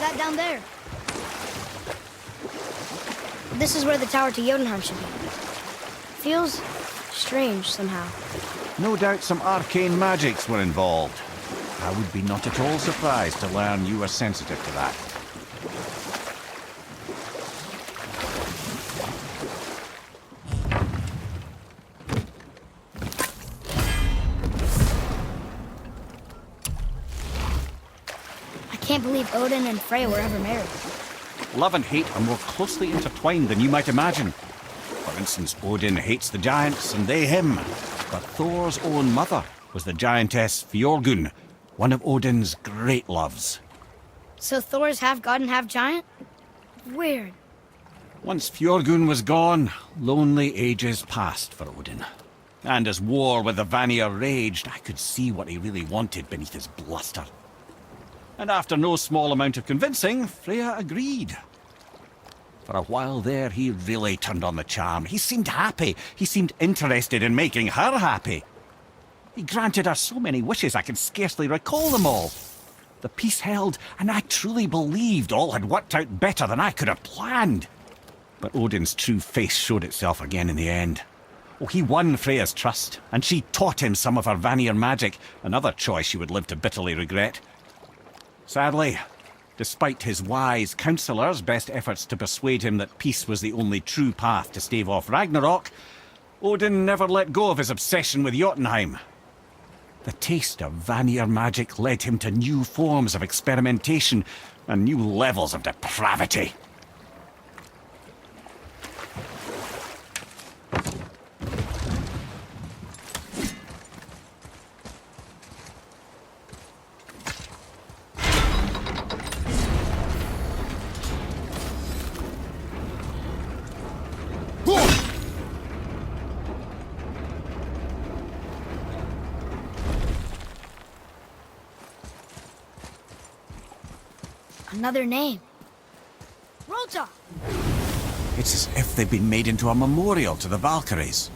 that down there? This is where the tower to Jotunheim should be. Feels strange somehow. No doubt some arcane magics were involved. I would be not at all surprised to learn you were sensitive to that. I can't believe Odin and Freya were ever married. Love and hate are more closely intertwined than you might imagine. For instance, Odin hates the giants and they him. But Thor's own mother was the giantess Fjorgun, one of Odin's great loves. So Thor's half god and half giant? Weird. Once Fjorgun was gone, lonely ages passed for Odin. And as war with the Vanir raged, I could see what he really wanted beneath his bluster. And after no small amount of convincing, Freya agreed. For a while there, he really turned on the charm. He seemed happy. He seemed interested in making her happy. He granted her so many wishes I can scarcely recall them all. The peace held, and I truly believed all had worked out better than I could have planned. But Odin's true face showed itself again in the end. Oh, he won Freya's trust, and she taught him some of her Vanir magic, another choice she would live to bitterly regret. Sadly, despite his wise counsellors' best efforts to persuade him that peace was the only true path to stave off Ragnarok, Odin never let go of his obsession with Jotunheim. The taste of Vanir magic led him to new forms of experimentation and new levels of depravity. Another name. Rolta! It's as if they've been made into a memorial to the Valkyries.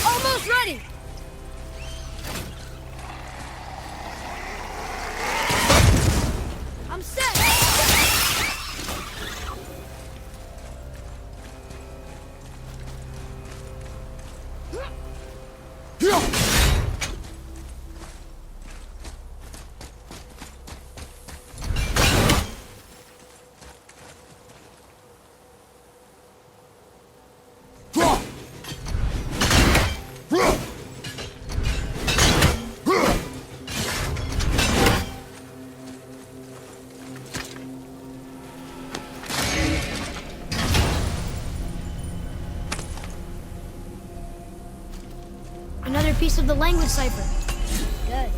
Almost ready! I'm set! piece of the language cipher. Good.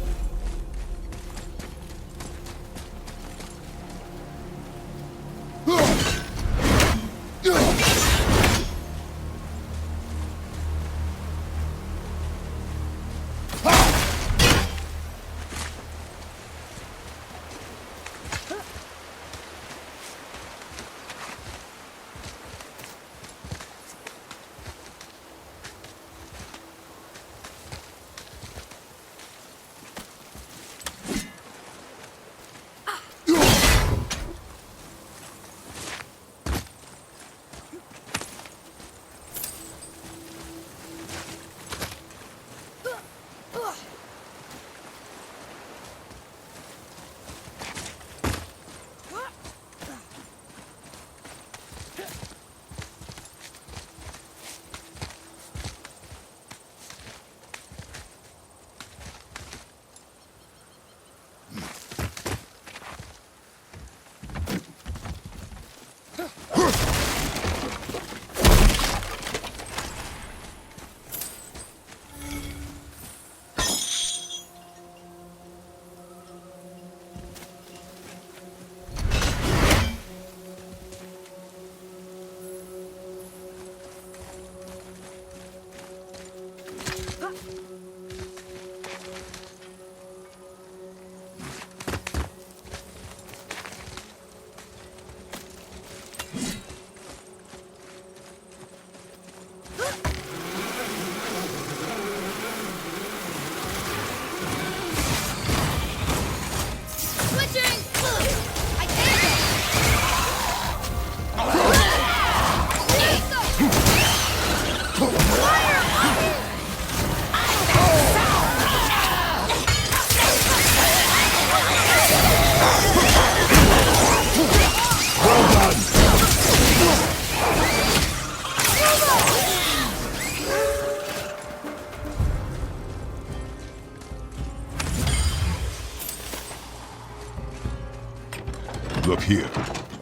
Look here.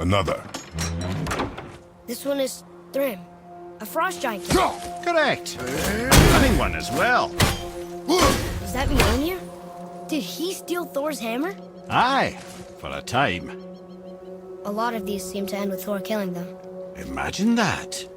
Another. This one is Thrym, a frost giant kid. Correct. Cunning one as well. Is that Mjolnir? Did he steal Thor's hammer? Aye, for a time. A lot of these seem to end with Thor killing them. Imagine that.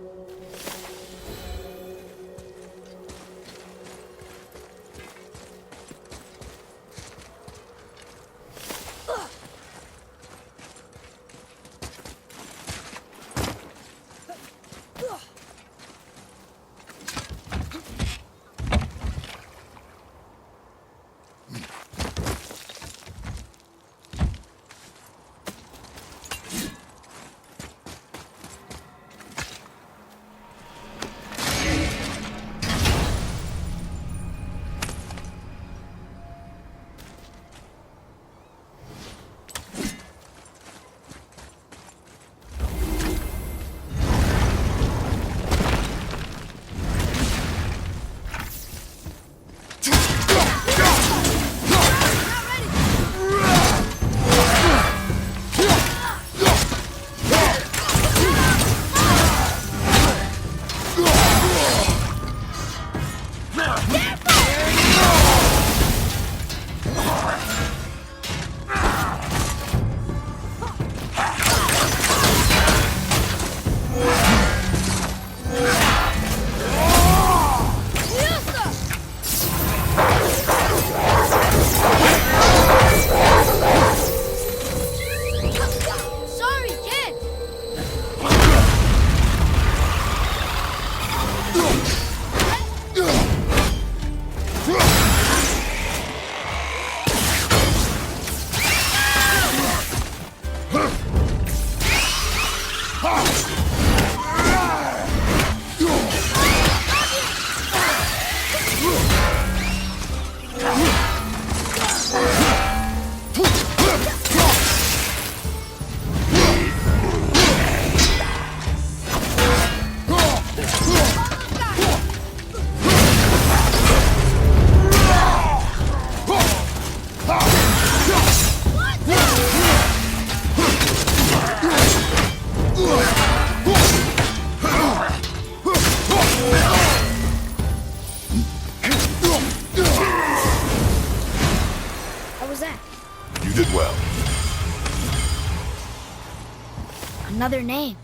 Another name.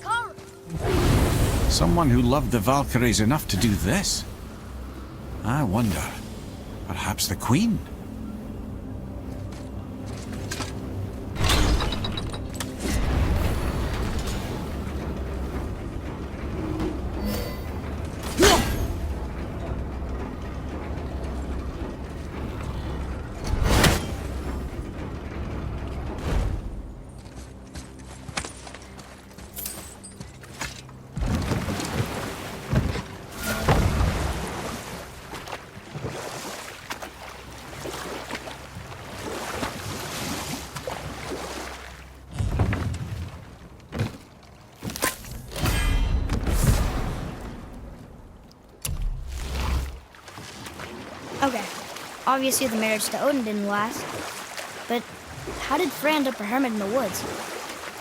Kara! Someone who loved the Valkyries enough to do this? I wonder. Perhaps the Queen? Okay, obviously the marriage to Odin didn't last. But how did Frey end up a hermit in the woods?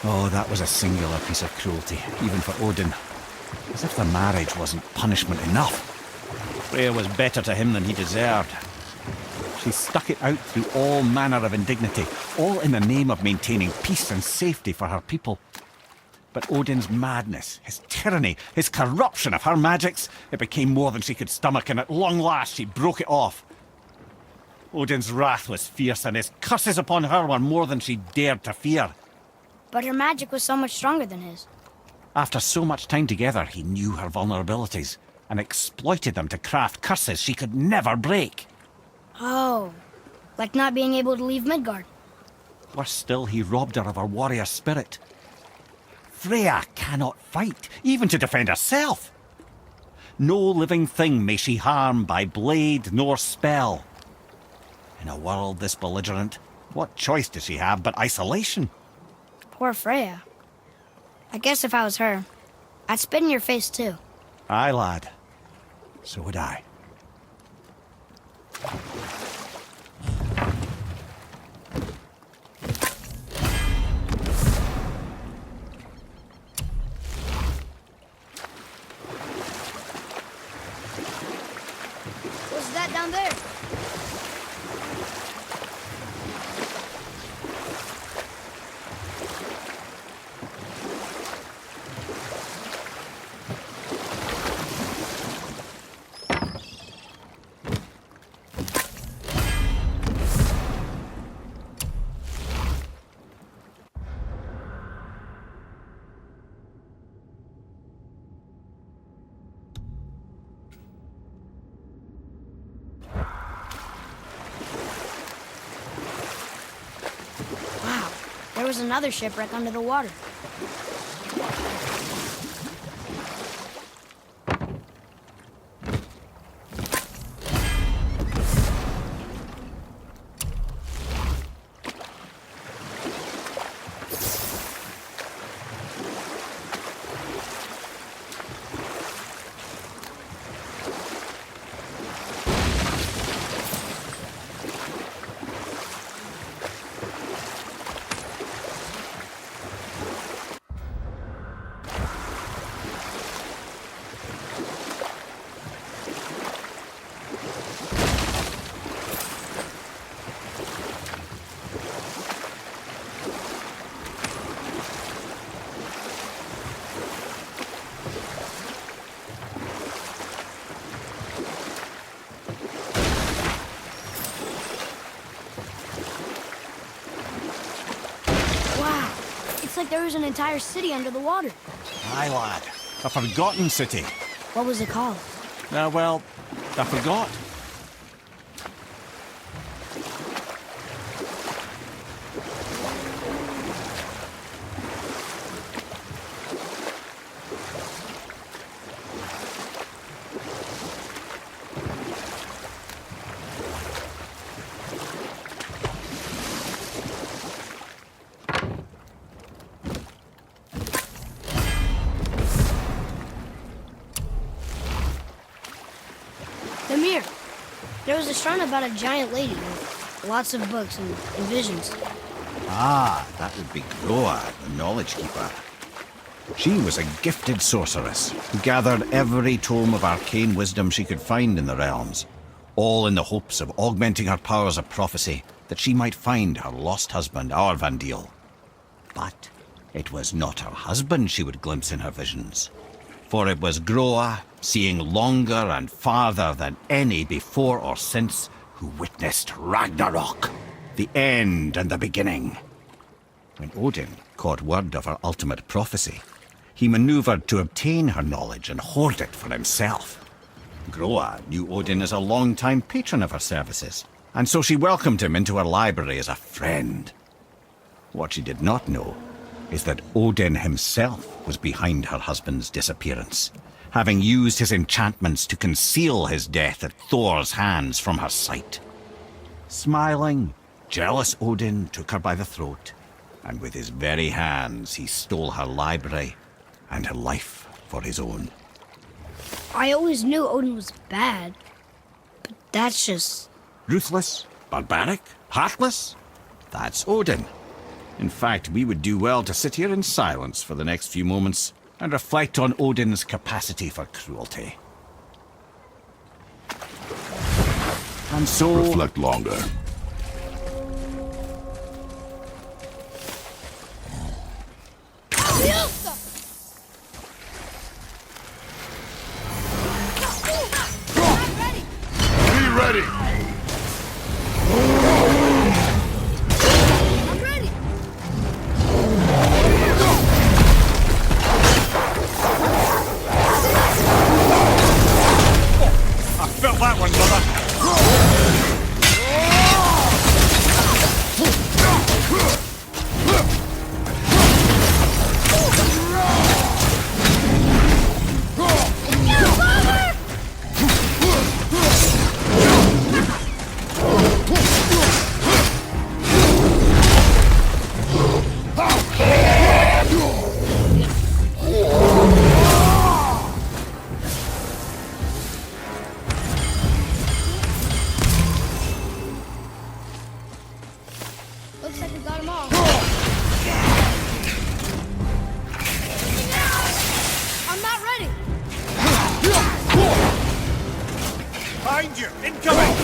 Oh, that was a singular piece of cruelty, even for Odin. As if the marriage wasn't punishment enough. Freya was better to him than he deserved. She stuck it out through all manner of indignity, all in the name of maintaining peace and safety for her people. But Odin's madness, his tyranny, his corruption of her magics, it became more than she could stomach, and at long last she broke it off. Odin's wrath was fierce, and his curses upon her were more than she dared to fear. But her magic was so much stronger than his. After so much time together, he knew her vulnerabilities, and exploited them to craft curses she could never break. Oh, like not being able to leave Midgard. Worse still, he robbed her of her warrior spirit. Freya cannot fight, even to defend herself. No living thing may she harm by blade nor spell. In a world this belligerent, what choice does she have but isolation? Poor Freya. I guess if I was her, I'd spit in your face too. Aye, lad. So would I. What's that down there? Wow, there was another shipwreck under the water. Wow, it's like there was an entire city under the water. Aye, lad. A forgotten city. What was it called? Well, I forgot. The mirror. There was a shrine about a giant lady with lots of books and visions. Ah, that would be Groa, the Knowledge Keeper. She was a gifted sorceress who gathered every tome of arcane wisdom she could find in the realms, all in the hopes of augmenting her powers of prophecy that she might find her lost husband, Aurvandil. But It was not her husband she would glimpse in her visions, for it was Groa, seeing longer and farther than any before or since, who witnessed Ragnarok, the end and the beginning. When Odin caught word of her ultimate prophecy, he maneuvered to obtain her knowledge and hoard it for himself. Groa knew Odin as a long-time patron of her services, and so she welcomed him into her library as a friend. What she did not know is that Odin himself was behind her husband's disappearance, having used his enchantments to conceal his death at Thor's hands from her sight. Smiling, jealous Odin took her by the throat, and with his very hands he stole her library and her life for his own. I always knew Odin was bad, but that's just... Ruthless, barbaric, heartless? That's Odin. In fact, we would do well to sit here in silence for the next few moments and reflect on Odin's capacity for cruelty. And so... Reflect longer. Be ready! I'm ready! I felt that one, brother! Looks like we got them all. I'm not ready! Behind you! Incoming!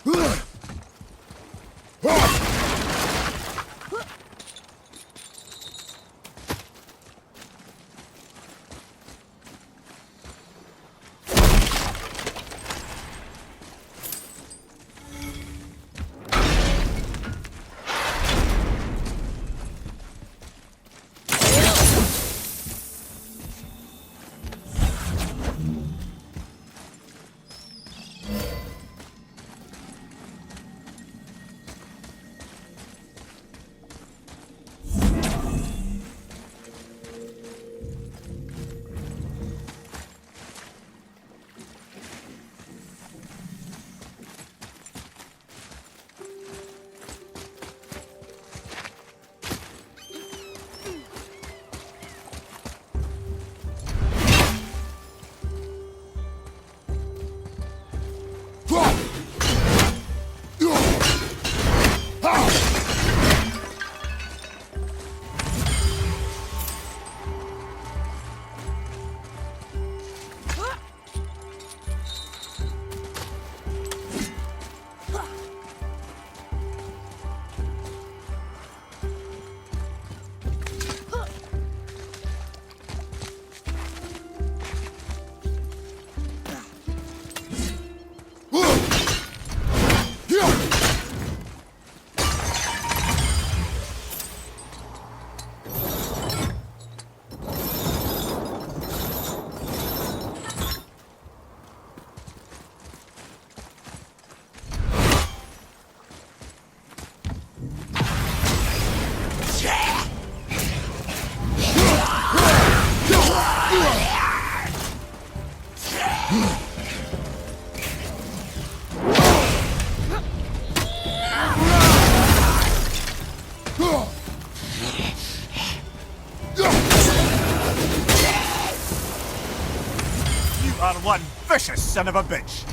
You are one vicious son of a bitch!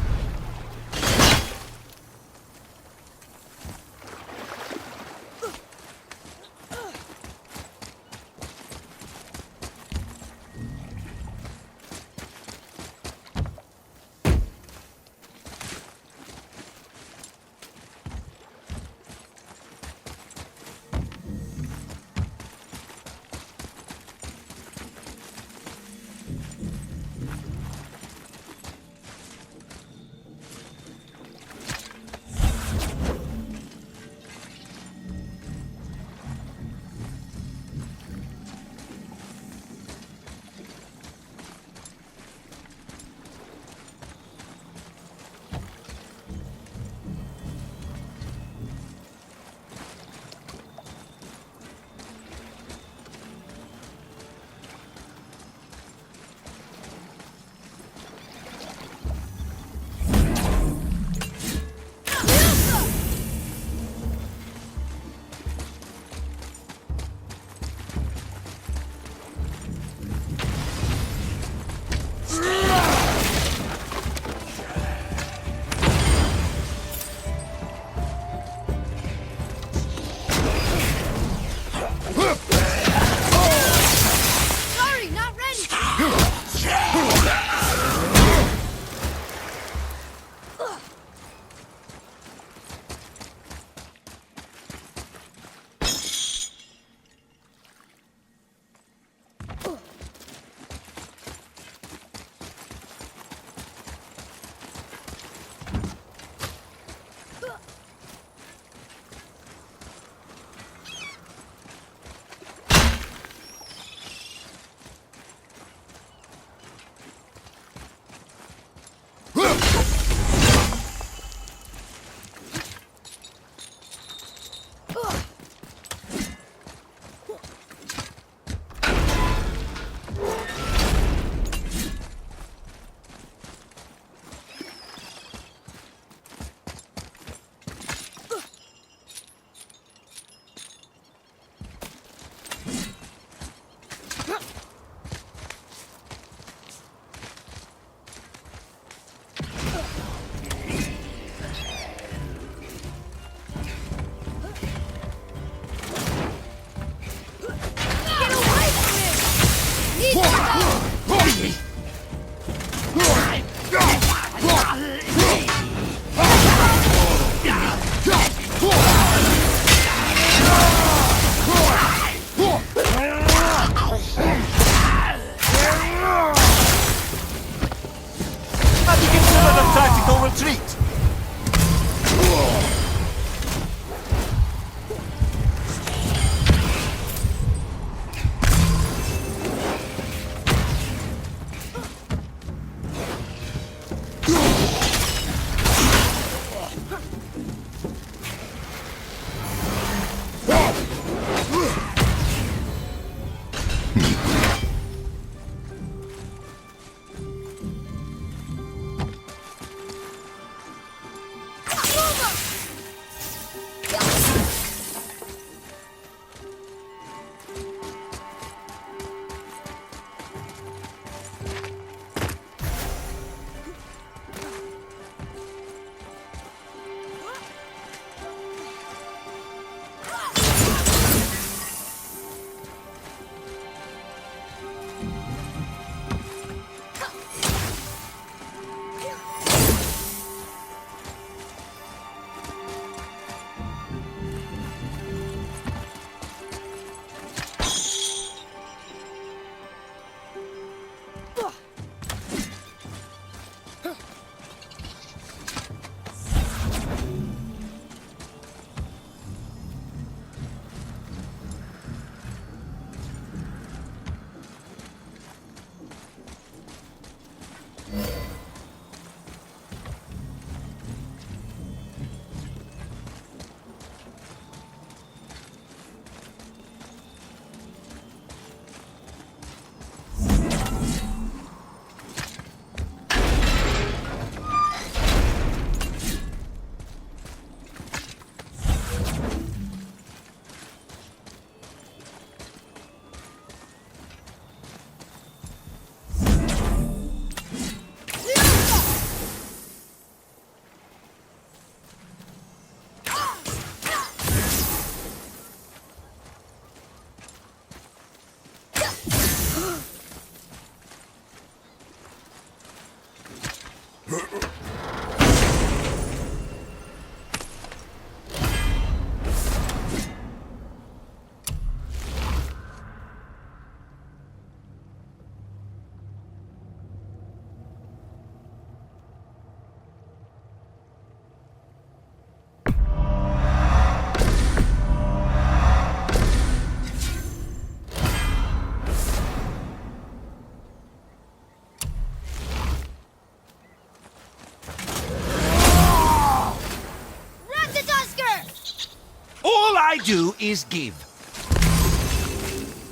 I do is give.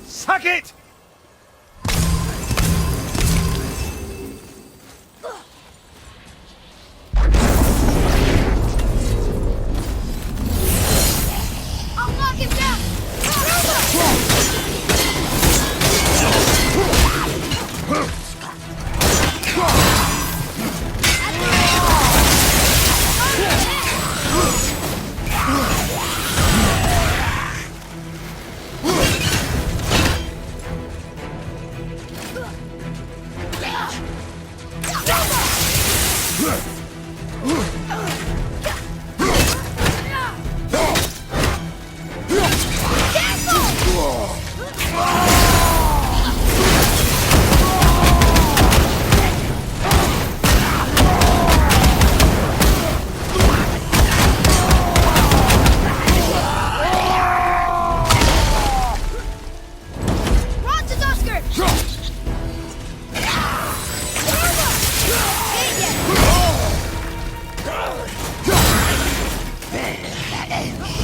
Suck it! I'll knock him down! Run to Dusker!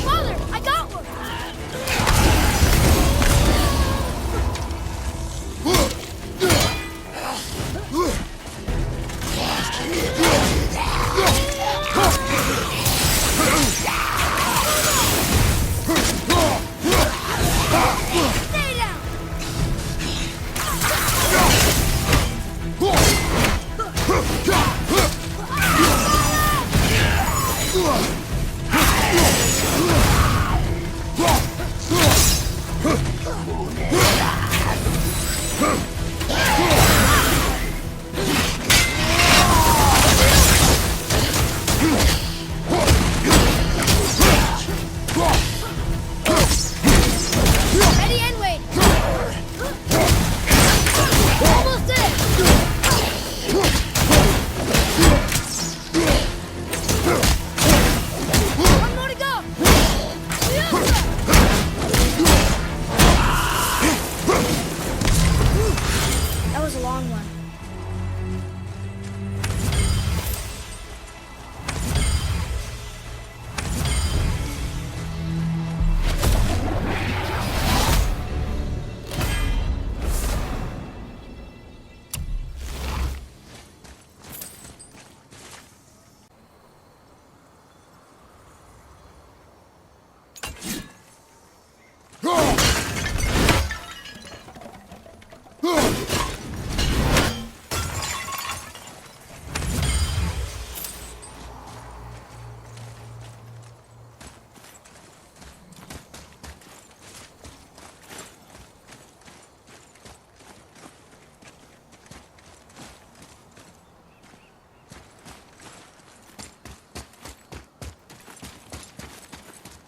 Father, I got one! Stay down! Ready and wait! Almost there! One more to go! That was a long one.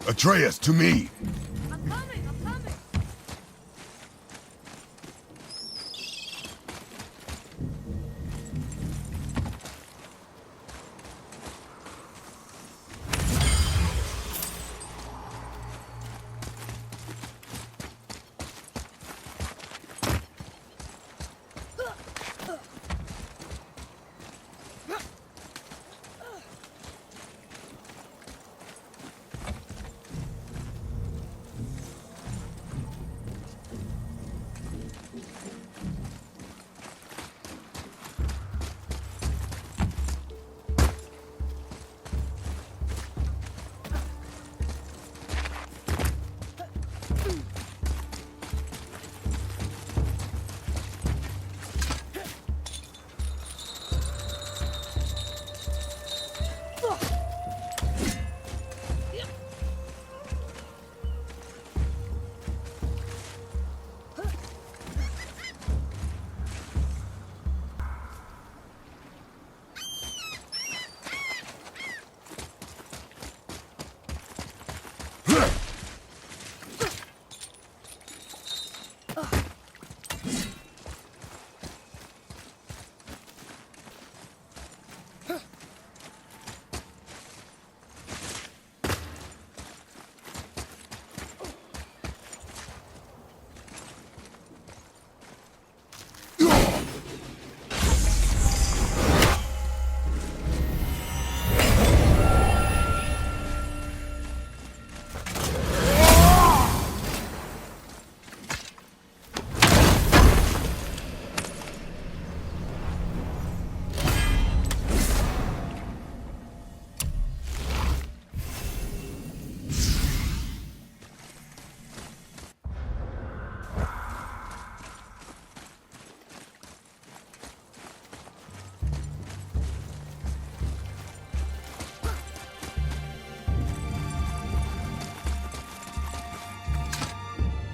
Atreus, to me! I'm coming! I'm coming!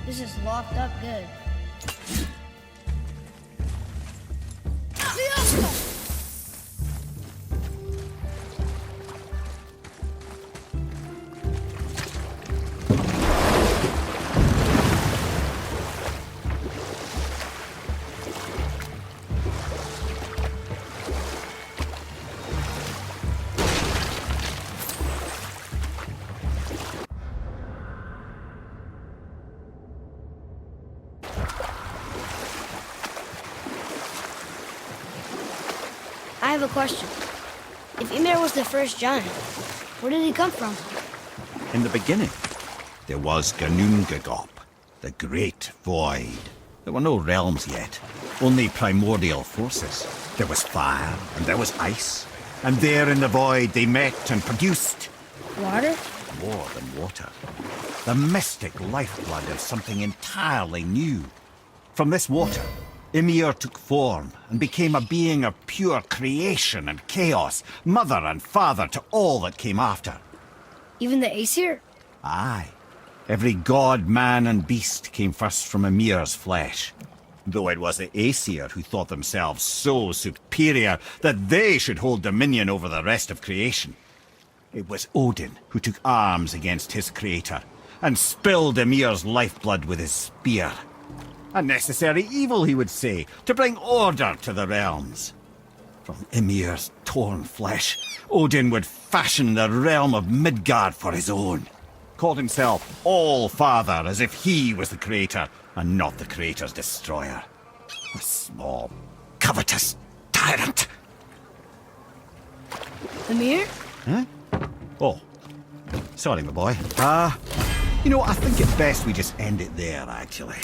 This is locked up good. I have a question. If Ymir was the first giant, where did he come from? In the beginning, there was Ginnungagap, the Great Void. There were no realms yet, only primordial forces. There was fire, and there was ice. And there in the void they met and produced Water? more than water. The mystic lifeblood of something entirely new. From this water, Ymir took form and became a being of pure creation and chaos, mother and father to all that came after. Even the Aesir? Aye. Every god, man, and beast came first from Ymir's flesh. Though it was the Aesir who thought themselves so superior that they should hold dominion over the rest of creation. It was Odin who took arms against his creator and spilled Ymir's lifeblood with his spear. A necessary evil, he would say, to bring order to the realms. From Ymir's torn flesh, Odin would fashion the realm of Midgard for his own. Called himself All-Father, as if he was the creator and not the creator's destroyer. A small, covetous tyrant. Ymir? Huh? Oh, sorry, my boy. I think it's best we just end it there, actually.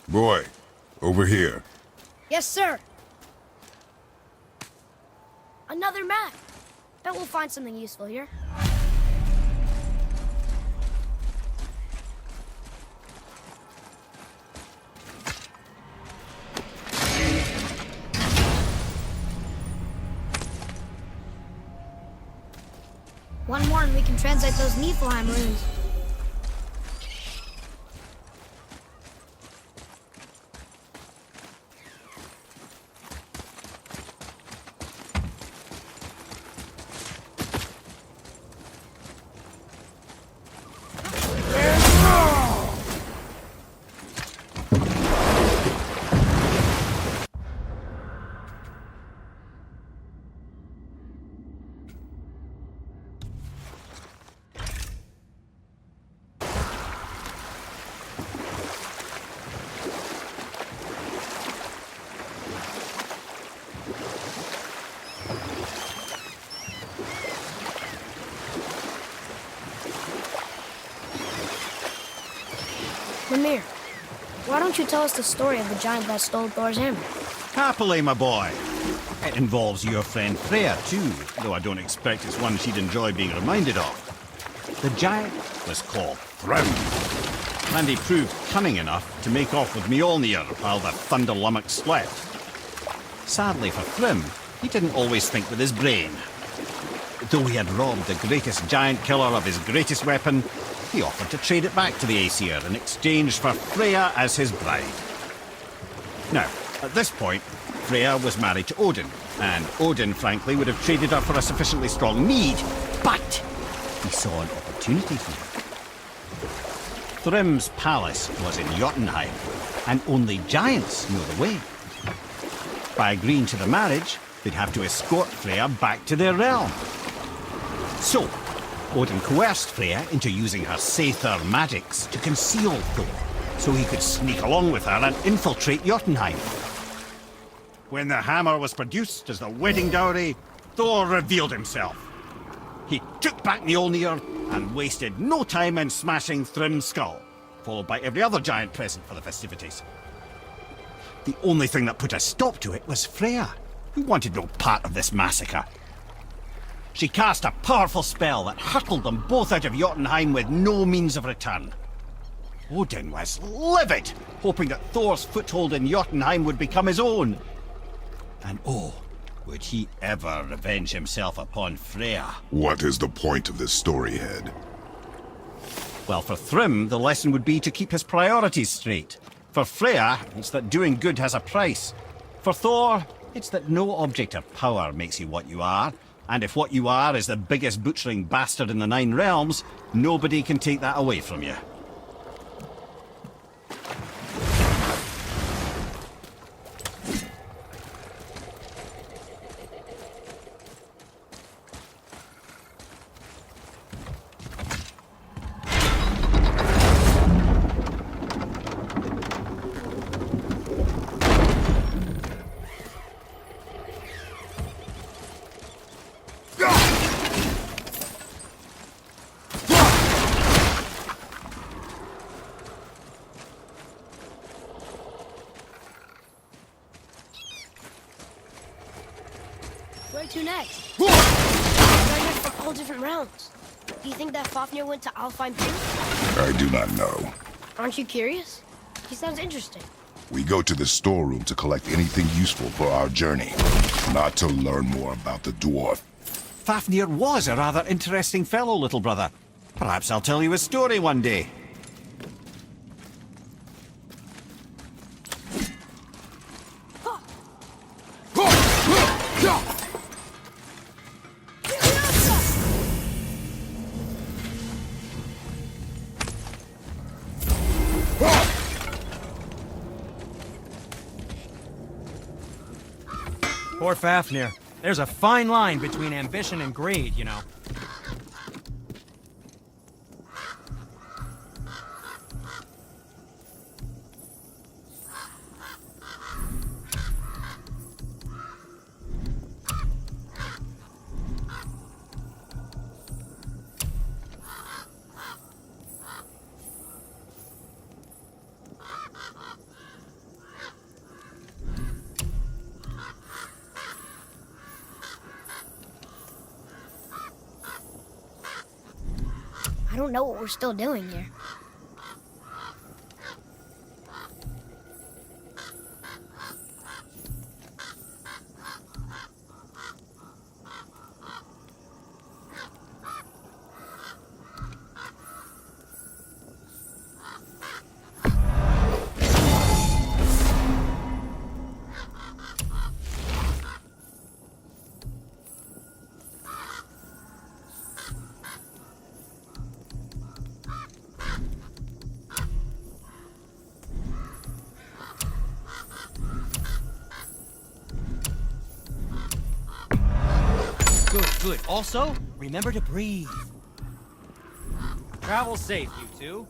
Boy, over here. Yes, sir. Another map. Bet we'll find something useful here. One more and we can translate those Niflheim runes. Mimir, why don't you tell us the story of the giant that stole Thor's hammer? Happily, my boy. It involves your friend Freya, too, though I don't expect it's one she'd enjoy being reminded of. The giant was called Thrym, and he proved cunning enough to make off with Mjolnir while the Thunder Lummox slept. Sadly for Thrym, he didn't always think with his brain. Though he had robbed the greatest giant killer of his greatest weapon, he offered to trade it back to the Aesir in exchange for Freya as his bride. Now, at this point, Freya was married to Odin, and Odin, frankly, would have traded her for a sufficiently strong need, but he saw an opportunity here. Thrym's palace was in Jotunheim, and only giants know the way. By agreeing to the marriage, they'd have to escort Freya back to their realm. So, Odin coerced Freya into using her Seithar magics to conceal Thor, so he could sneak along with her and infiltrate Jotunheim. When the hammer was produced as the wedding dowry, Thor revealed himself. He took back Mjolnir and wasted no time in smashing Thrym's skull, followed by every other giant present for the festivities. The only thing that put a stop to it was Freya, who wanted no part of this massacre. She cast a powerful spell that hurtled them both out of Jotunheim with no means of return. Odin was livid, hoping that Thor's foothold in Jotunheim would become his own. And oh, would he ever revenge himself upon Freya? What is the point of this story, Head? Well, for Thrym, the lesson would be to keep his priorities straight. For Freya, it's that doing good has a price. For Thor, it's that no object of power makes you what you are. And if what you are is the biggest butchering bastard in the Nine Realms, nobody can take that away from you. Where to next? Riders from all different realms. Do you think that Fafnir went to Alfheim too? I do not know. Aren't you curious? He sounds interesting. We go to the storeroom to collect anything useful for our journey, not to learn more about the dwarf. Fafnir was a rather interesting fellow, little brother. Perhaps I'll tell you a story one day. Poor Fafnir. There's a fine line between ambition and greed, you know. I don't know what we're still doing here. Good, good. Also, remember to breathe. Travel safe, you two.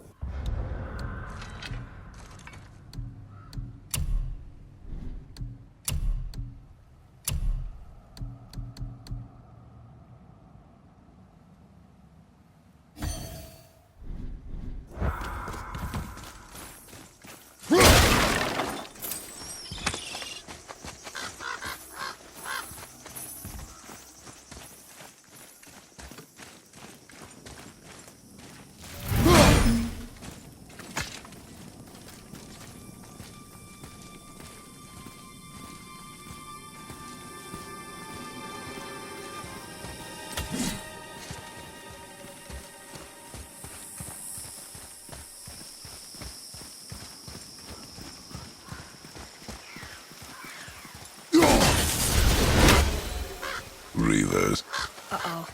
Reavers. Uh-oh.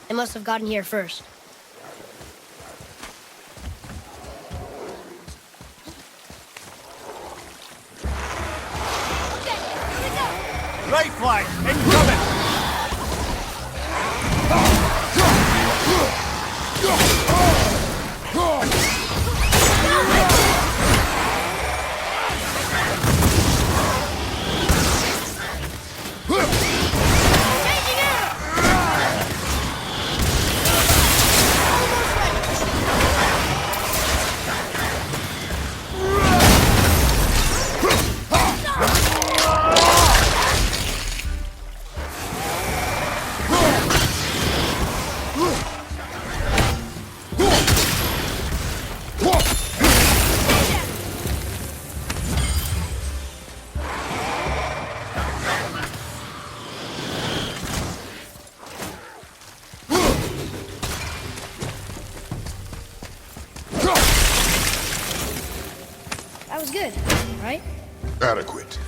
They must have gotten here first. Right flank, incoming! That was good, right? Adequate.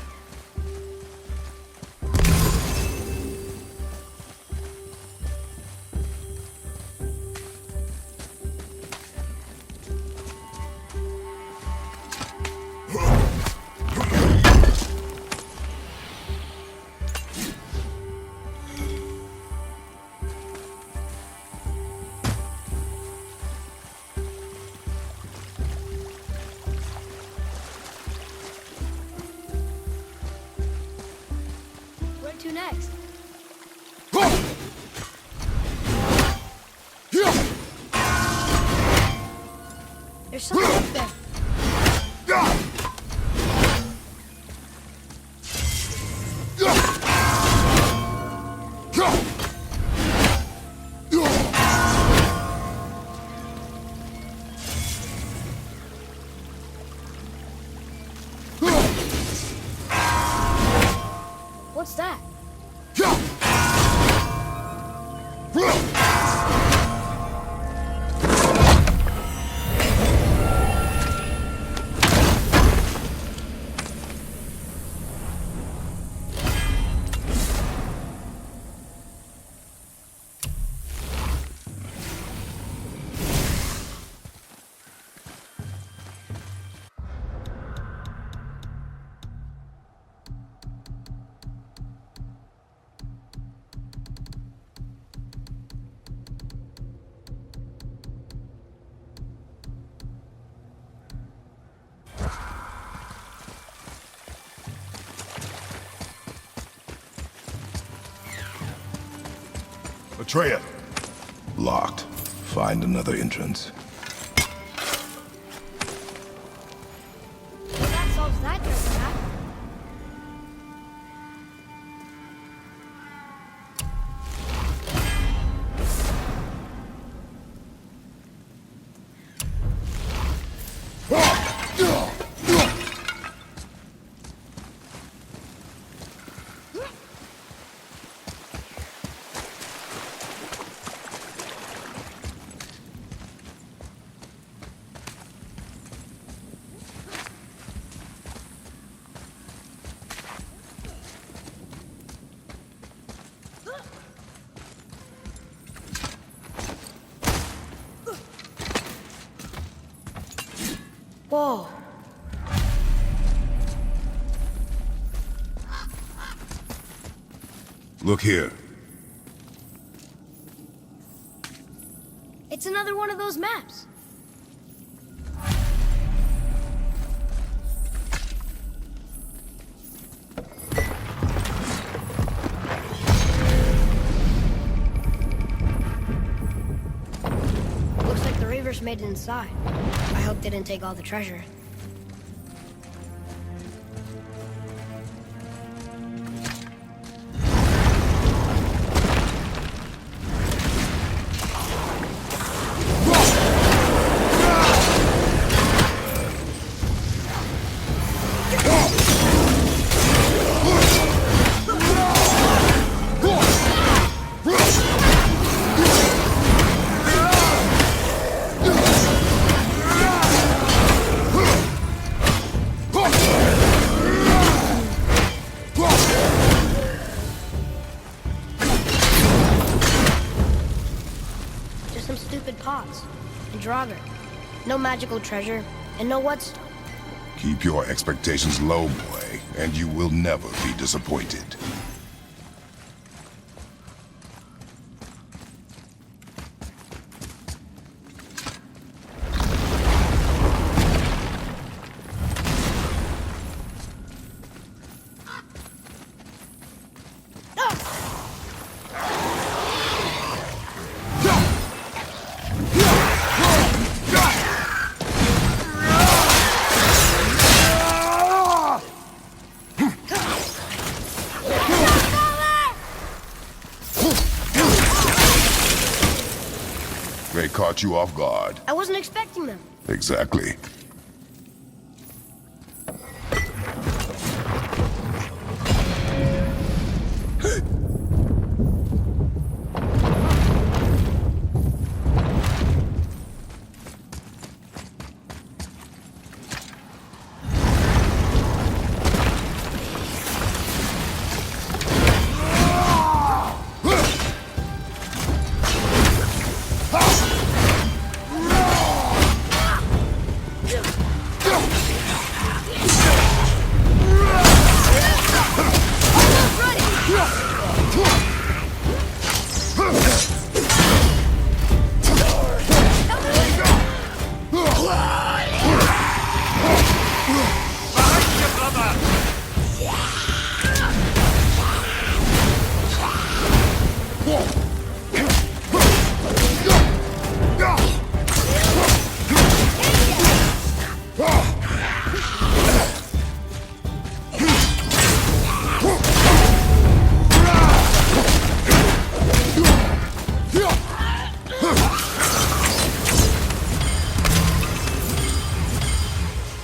Where to next? There's something up there. What's that? Atreya. Locked. Find another entrance. Well, that solves that treasure map. Whoa. Look here. It's another one of those maps. Looks like the Reavers made it inside. I hope they didn't take all the treasure. stupid pots. And Draugr. No magical treasure, and no whatstone. Keep your expectations low, boy, and you will never be disappointed. They caught you off guard. I wasn't expecting them. Exactly.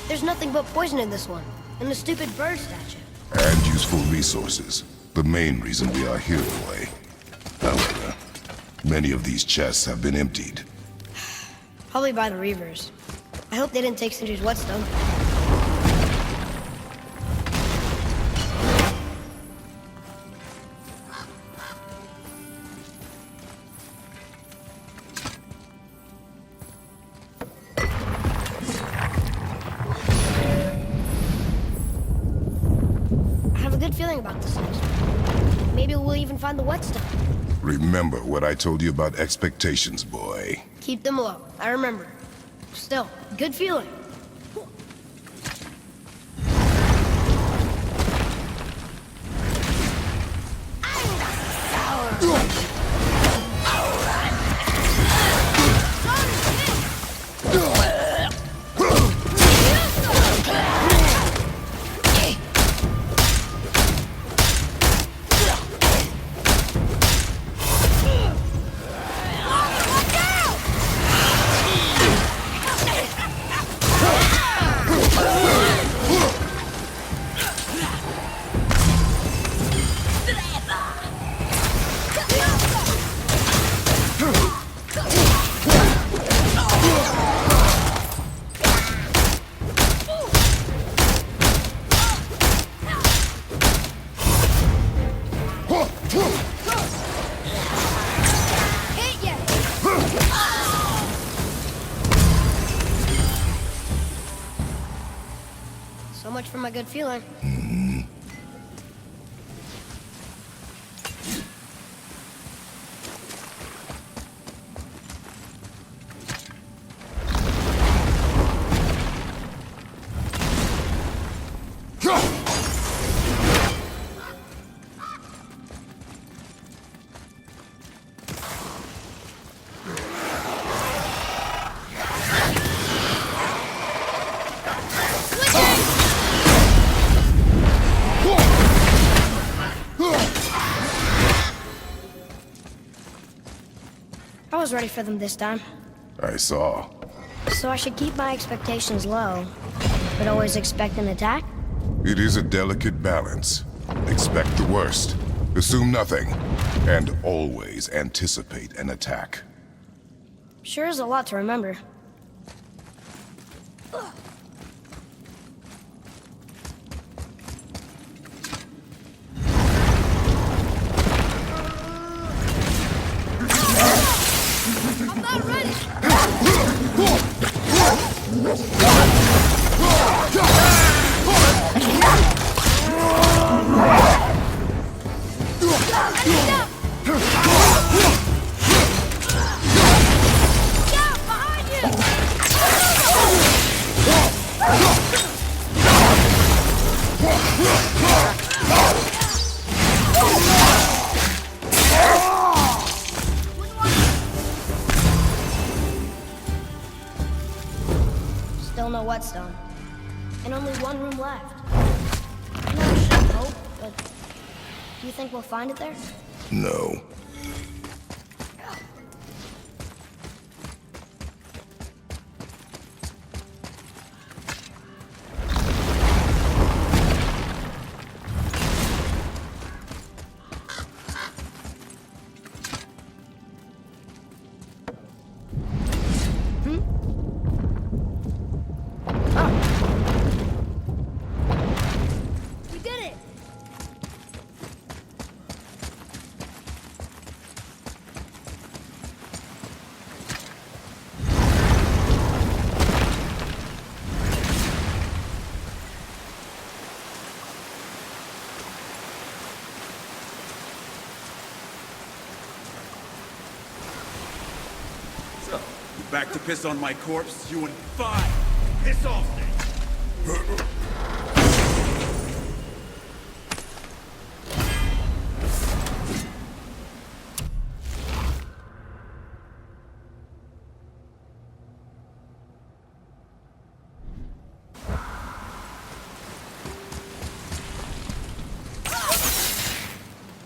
There's nothing but poison in this one, and the stupid bird statue. And useful resources. The main reason we are here, boy. However, many of these chests have been emptied. Probably by the Reavers. I hope they didn't take Sindri's whetstone. I have a good feeling about this next one. Maybe we'll even find the whetstone. Remember what I told you about expectations, boy. Keep them low. I remember. Still, good feeling. So much for my good feeling. I was ready for them this time. I saw. So I should keep my expectations low, but always expect an attack? It is a delicate balance. Expect the worst, assume nothing, and always anticipate an attack. Sure is a lot to remember. Still no whetstone. And only one room left. I know we shouldn't hope, but do you think we'll find it there? No. We did it! So, you back to piss on my corpse? You and five piss off things!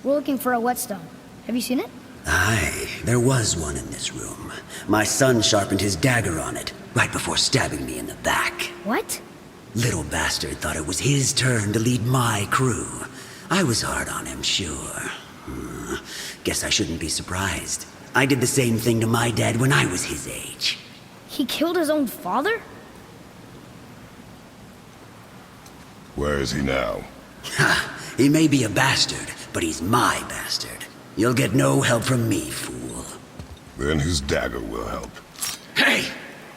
We're looking for a whetstone. Have you seen it? Aye, there was one in this room. My son sharpened his dagger on it, right before stabbing me in the back. What? Little bastard thought it was his turn to lead my crew. I was hard on him, sure. Guess I shouldn't be surprised. I did the same thing to my dad when I was his age. He killed his own father? Where is he now? Ha! He may be a bastard, but he's my bastard. You'll get no help from me, fool. Then his dagger will help. Hey!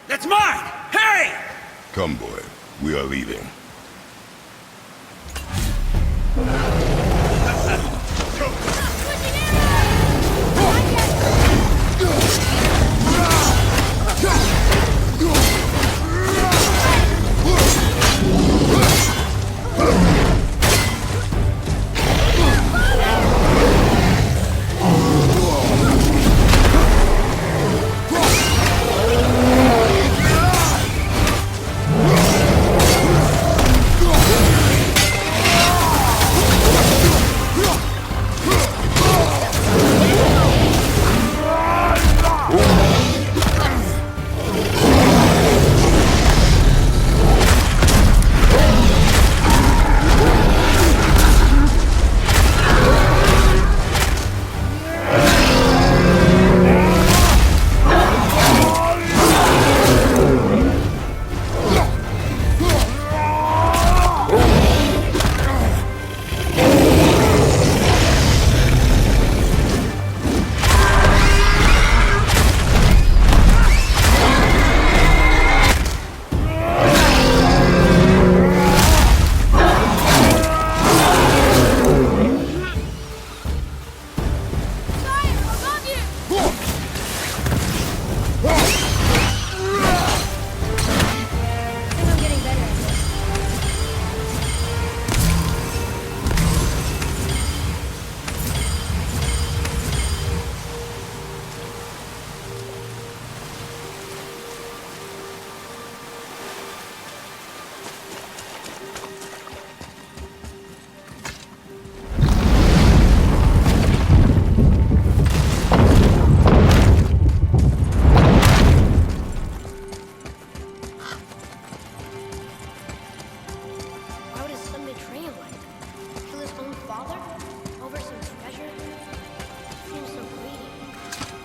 That's mine! Hey! Come, boy. We are leaving.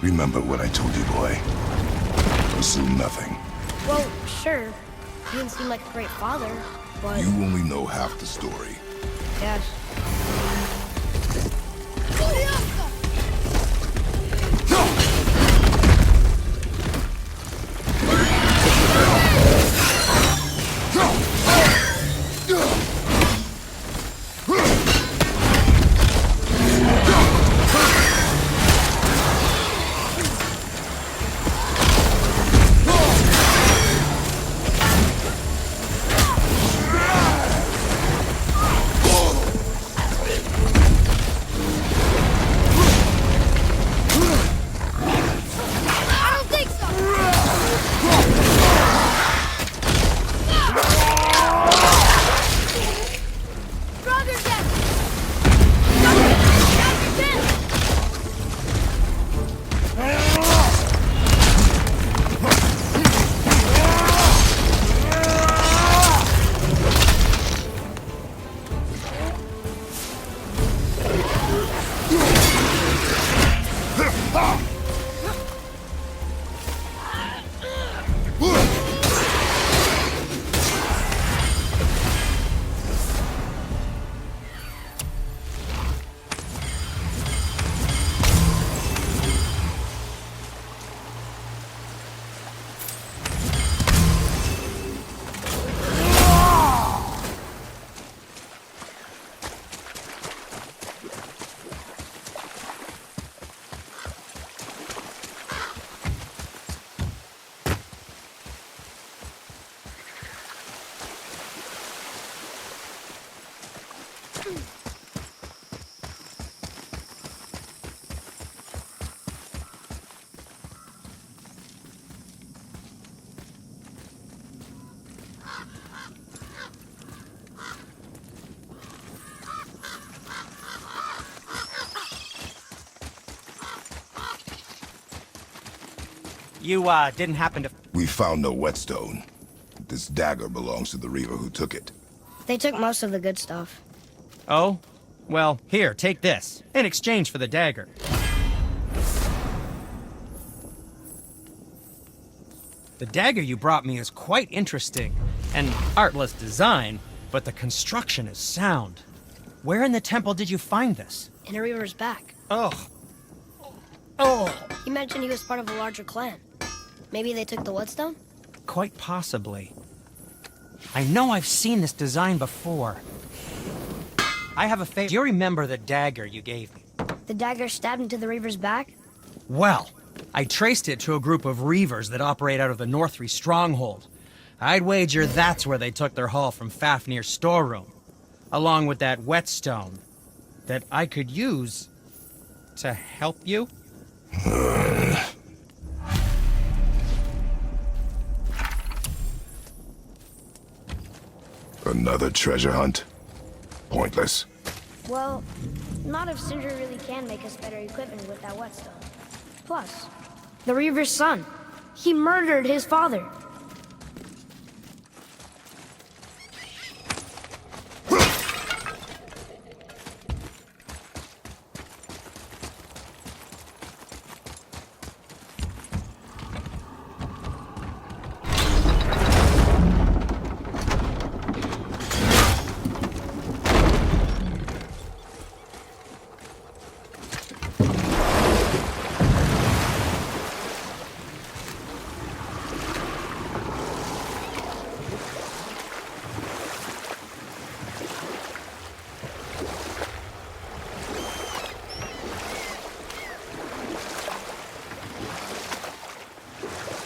Remember what I told you, boy. Assume nothing. Well, sure. He didn't seem like a great father, but... You only know half the story. Yes. You, didn't happen to... We found no whetstone. This dagger belongs to the Reaver who took it. They took most of the good stuff. Oh? Well, here, take this. In exchange for the dagger. The dagger you brought me is quite interesting. An artless design, but the construction is sound. Where in the temple did you find this? In a Reaver's back. Oh. Oh! He mentioned he was part of a larger clan. Maybe they took the whetstone? Quite possibly. I know I've seen this design before. I have a favor. Do you remember the dagger you gave me? The dagger stabbed into the Reaver's back? Well, I traced it to a group of Reavers that operate out of the Northree stronghold. I'd wager that's where they took their haul from Fafnir's storeroom, along with that whetstone that I could use to help you. Another treasure hunt? Pointless. Well, not if Sindri really can make us better equipment with that whetstone. Plus, the Reaver's son. He murdered his father.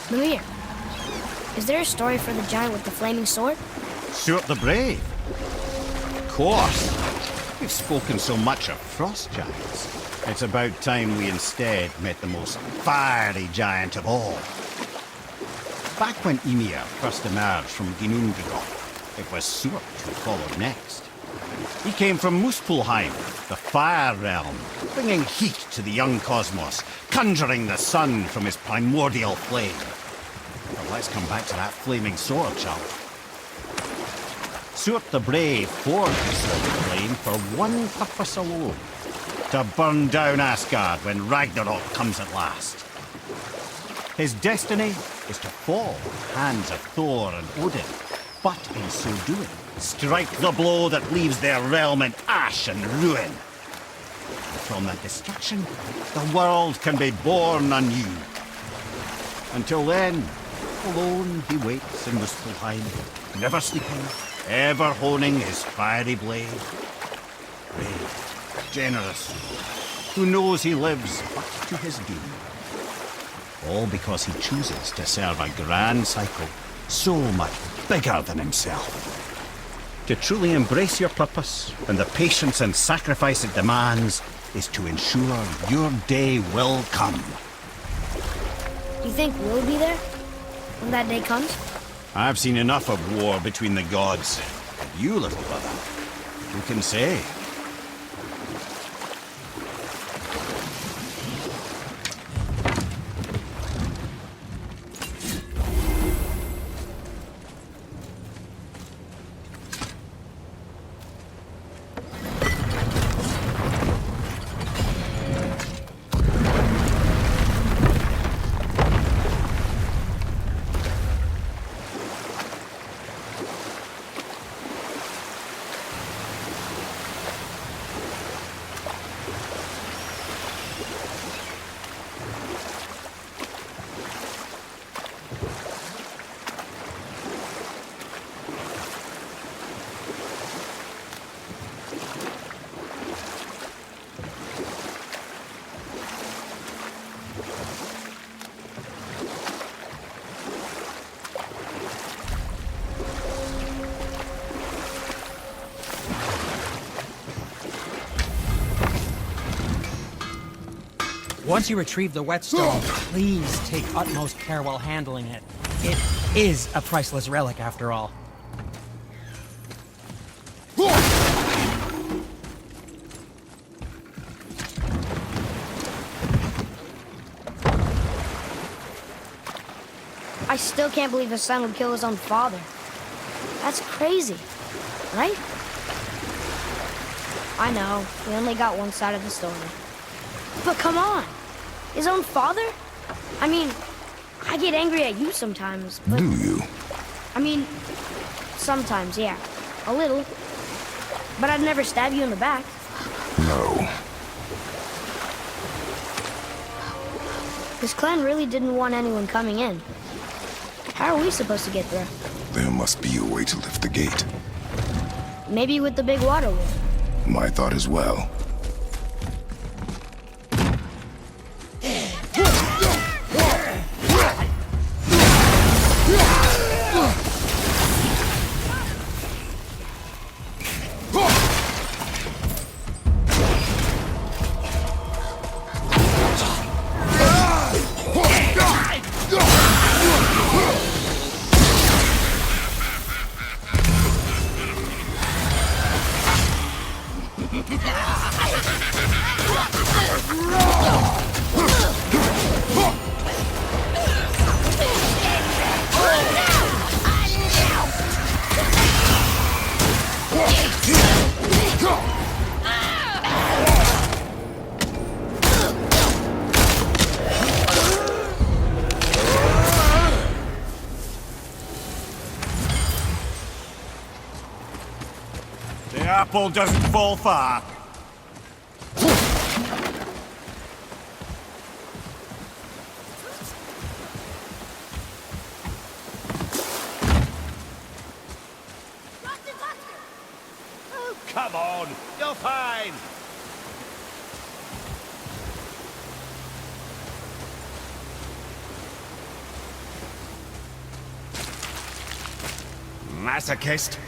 Mimir, is there a story for the giant with the flaming sword? Stuart the Brave. Of course. We've spoken so much of frost giants. It's about time we instead met the most fiery giant of all. Back when Ymir first emerged from Ginnungagap, it was Stuart who followed next. He came from Muspelheim, the Fire Realm, bringing heat to the young cosmos, conjuring the sun from his primordial flame. But let's come back to that flaming sword, shall we? Stuart the Brave forged the sword flame for one purpose alone: to burn down Asgard when Ragnarok comes at last. His destiny is to fall in the hands of Thor and Odin, but in so doing, strike the blow that leaves their realm in ash and ruin. And from that destruction, the world can be born anew. Until then, alone he waits in Muspelheim, never sleeping, ever honing his fiery blade. Brave, generous, who knows he lives but to his doom. All because he chooses to serve a grand cycle so much bigger than himself. To truly embrace your purpose and the patience and sacrifice it demands is to ensure your day will come. You think we'll be there when that day comes? I've seen enough of war between the gods. And you, little brother, who can say? Once you retrieve the whetstone, please take utmost care while handling it. It is a priceless relic, after all. I still can't believe his son would kill his own father. That's crazy, right? I know, we only got one side of the story. But come on! His own father? I mean, I get angry at you sometimes, but... Do you? I mean, sometimes, yeah. A little. But I'd never stab you in the back. No. This clan really didn't want anyone coming in. How are we supposed to get through? There must be a way to lift the gate. Maybe with the big water wheel. My thought as well. The apple doesn't fall far. Oh, come on! You're fine! Masochist!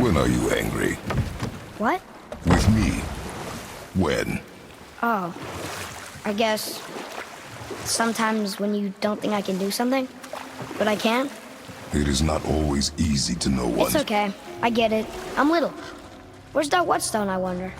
When are you angry? What? With me. When? Oh. I guess... sometimes when you don't think I can do something, but I can. It is not always easy to know one. It's okay. I get it. I'm little. Where's that whetstone, I wonder?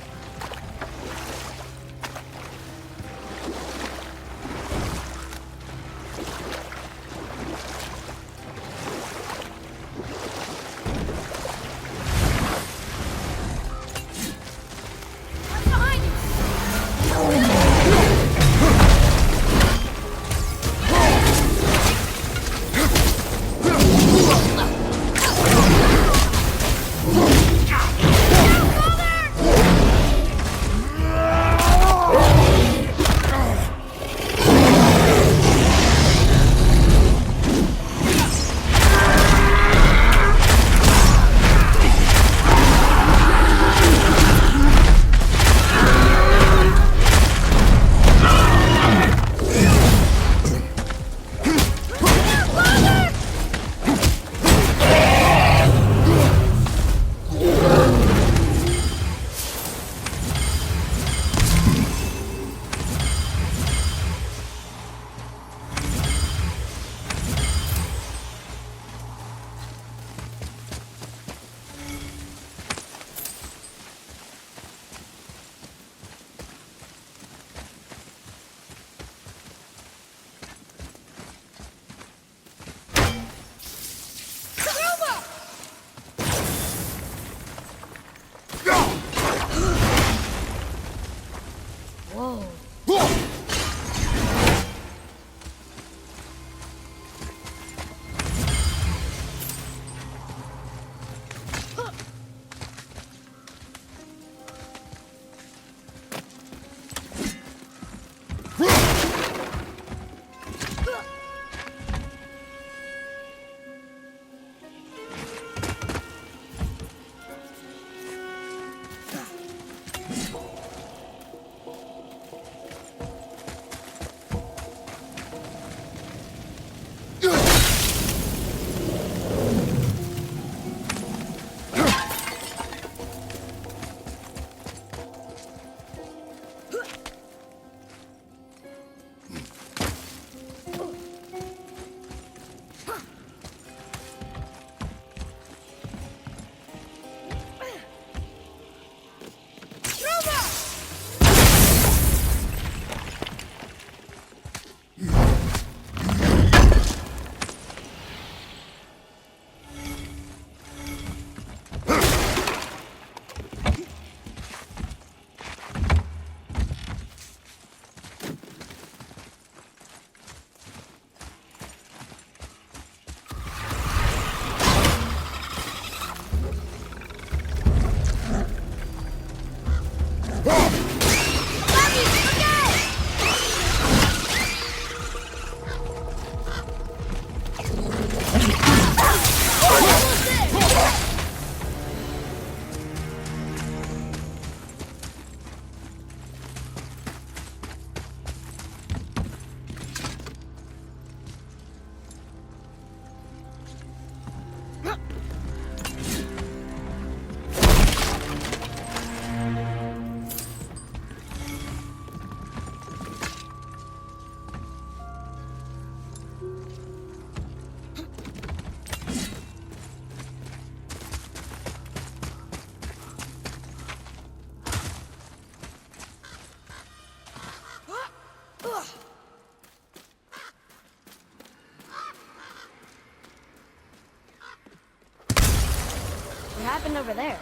happened over there?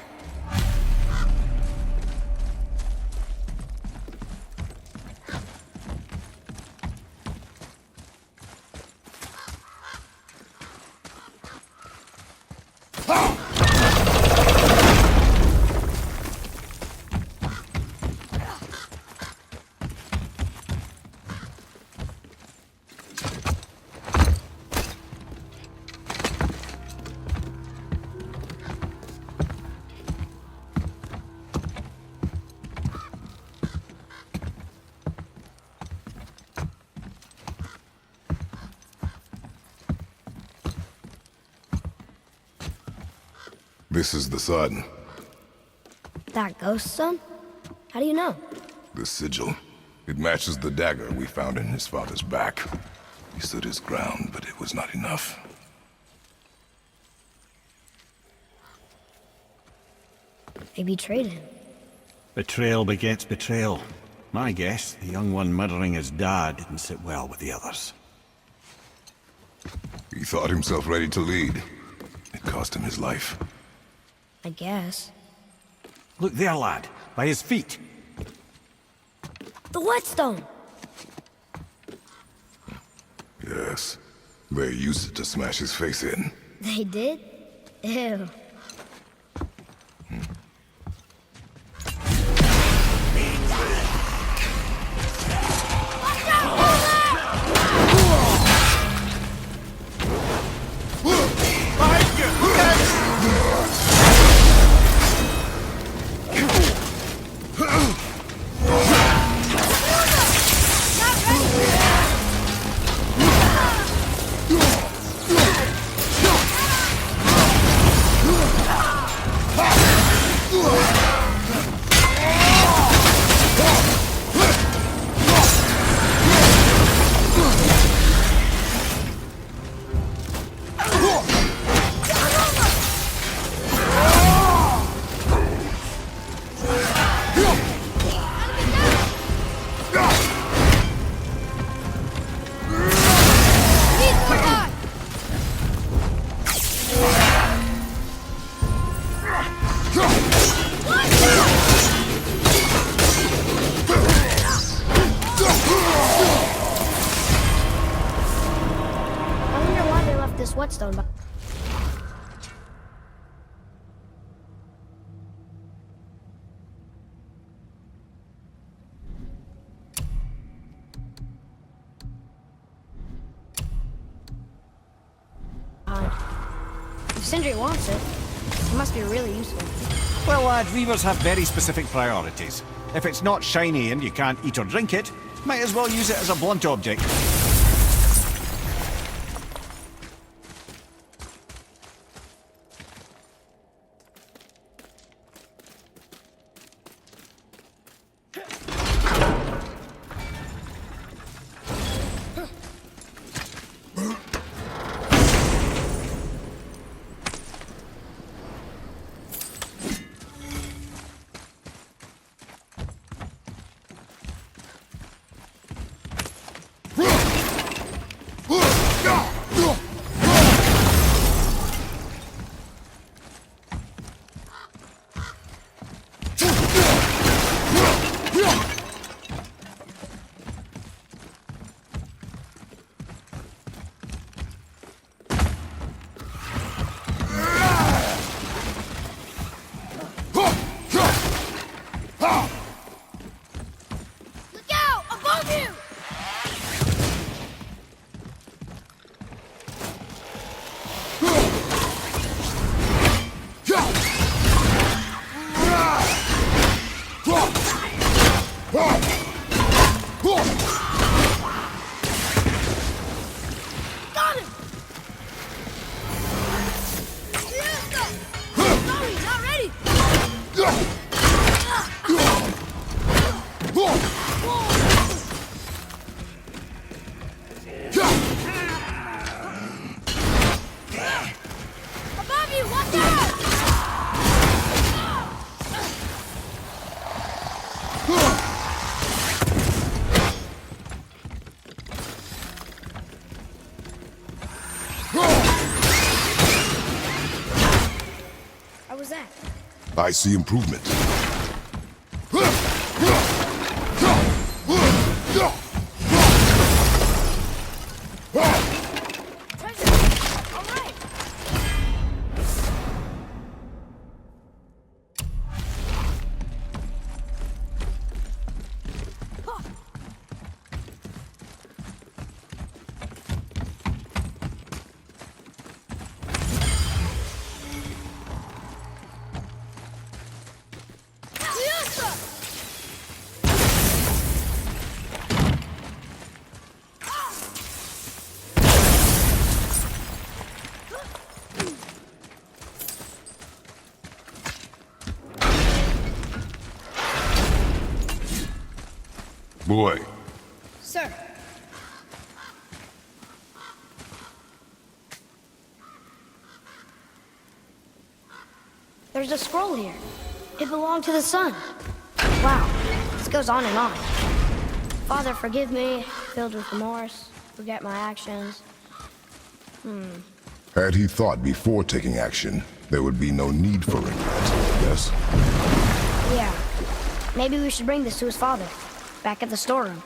This is the sun. That ghost son? How do you know? The sigil. It matches the dagger we found in his father's back. He stood his ground, but it was not enough. They betrayed him. Betrayal begets betrayal. My guess, the young one murdering his dad didn't sit well with the others. He thought himself ready to lead. It cost him his life. I guess. Look there, lad, by his feet. The whetstone! Yes. They used it to smash his face in. They did? Ew. This whetstone. If Sindri wants it, it must be really useful. Well, lad, Reavers have very specific priorities. If it's not shiny and you can't eat or drink it, might as well use it as a blunt object. I see improvement. All right. Boy, Sir. There's a scroll here. It belonged to the sun. Wow, this goes on and on. Father, forgive me, filled with remorse, forget my actions. had he thought before taking action, there would be no need for regret, yes? Yeah, maybe we should bring this to his father, back at the storeroom.